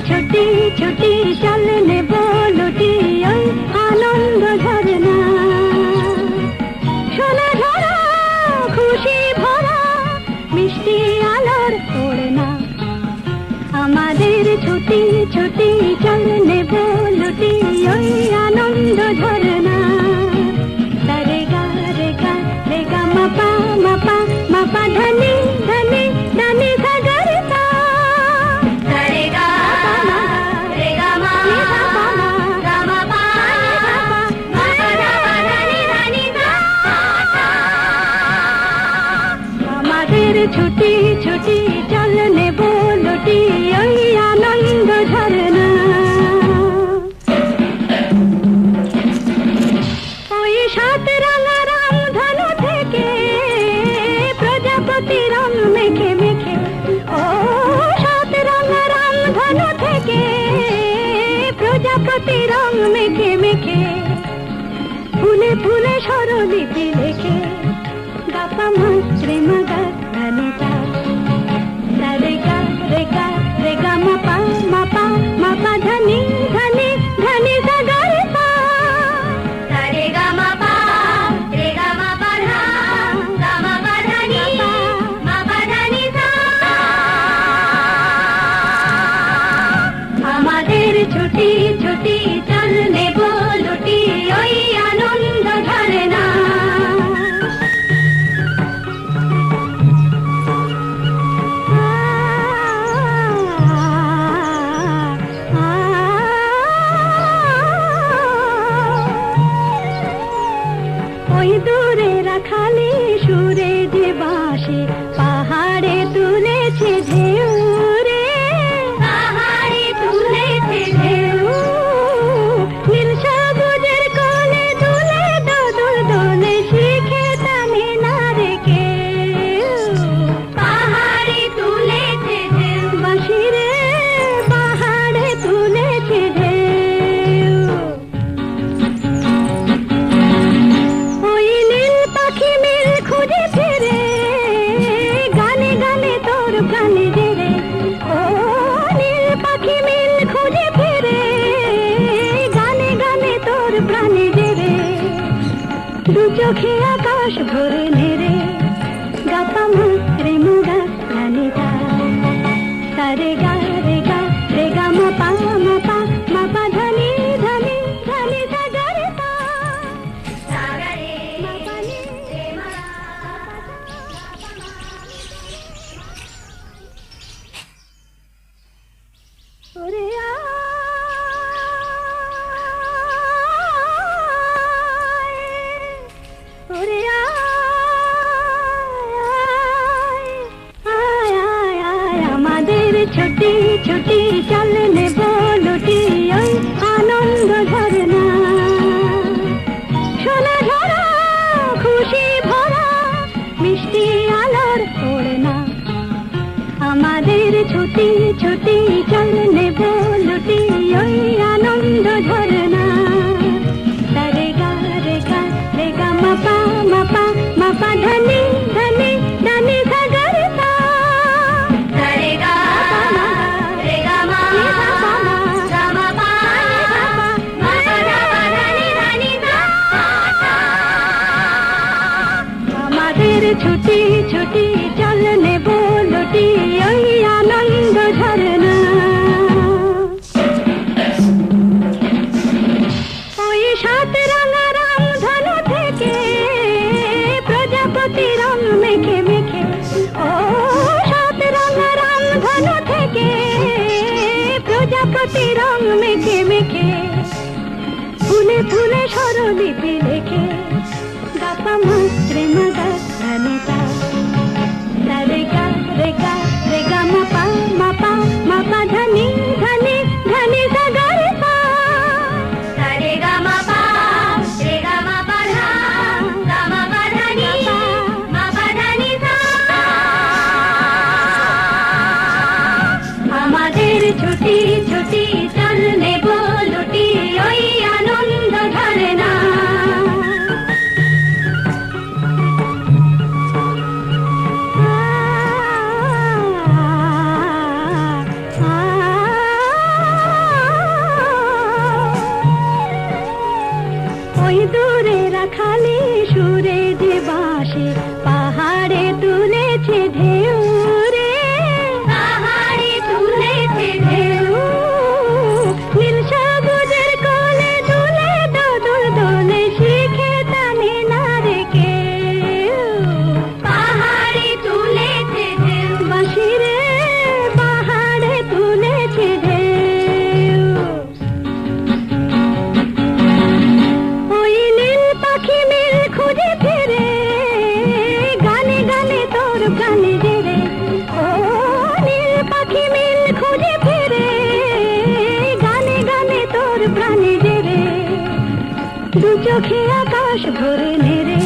ছুটি ছুটি চল নেব লুটি ওই আনন্দ ঝরনা। সোনা ঝরা খুশি ভরা মিষ্টি আলোর ওড়না। আমাদের ছুটি ছুটি চল নেব লুটি ওই আনন্দ ঝরনা। রে গা রে গা রে গা মাপা মাপা মাপা ধনি ধনি ধনি সাগর তা। রে গা রে গা মা গা মা পা মা ধনি ধনি সা। আমাদের ছুটি ছুটি চল নেব লুটি ওই আনন্দ ঝরনা। ওই সাত রাঙা রামধনু থেকে প্রজাপতি রং মেখে মেখে। ও সাত রাঙা রামধনু থেকে প্রজাপতি রং মেখে মেখে। ফুলে ফুলে স্বরলিপি লেখে গাপা মা রে মা গা ধনি সা। রে গা রে গা রে গা মাপা মাপা মাপা ধনি ধনি ধনি সাগর সা। রে গা মাপা রে গা মাপা ধা গা মাপা ধনি মাপা ধনি সা। আমাদের ছুটি ছুটি চল নেব লুটি ওই আনন্দ ঝরনা। ওই দূরে রাখালি সুরে যে বাঁশি পাহাড়ে তুলেছে ঢেউ রে। পাহাড়ে তুলেছে ঢেউ নীল সবুজের কোলে দুলে দোদুল দোলে শিখে টানে না রে কেউ। পাহাড়ে তুলেছে ঢেউ বাঁশি রে পাহাড়ে তুলেছে ঢেউ। ওই নীল পাখি মিল খুঁজে ফিরে গানে গানে তোর প্রাণে জেরে। ও নীল পাখি মিল খুঁজে ফিরে গানে গানে তোর প্রাণে জেরে। দু চোখে আকাশ ভরে নেড়ে গাপা মা রে মা গা ধনি সা। রে গা রে গা রে গা মাপা মাপা মাপা ধনি ধনি ধনি সাগর সা। ওরে ওরে আমাদের ছুটি ছুটি চল নেব লুটি ওই আনন্দ ঝরনা। সোনা ঝরা খুশি ভরা মিষ্টি আলোর ওড়না। আমাদের ছুটি ছুটি চল নেব লুটি ওই আনন্দ ঝরনা। রে গা রে গা রে গা মাপা মাপা মাপা ধনি ধনি ধনি সাগর সা। রে গা রে গা মা গা মা পা মা ধনি ধনি সা। আমাদের ছুটি ছুটি চল নেব লুটি ওই আনন্দ ঝরনা। ওই সাত রাঙা রামধনু থেকে প্রজাপতি রং মেখে মেখে। ও সাত রাঙা রামধনু থেকে প্রজাপতি রং মেখে মেখে। ফুলে ফুলে স্বরলিপি লেখে গাপা মা রে মা গা ধনি সা। রে গা রে গা রে গা মাপা মাপা মাপা ধনি ধনি ধনি সাগর সা। রে গা মাপা রে গা মাপা ধা গা মাপা ধনি মাপা ধনি সা। আমাদের ছুটি ছুটি চল নেব লুটি ওই আনন্দ ঝরনা। দু চোখে আকাশ ভরে নেড়ে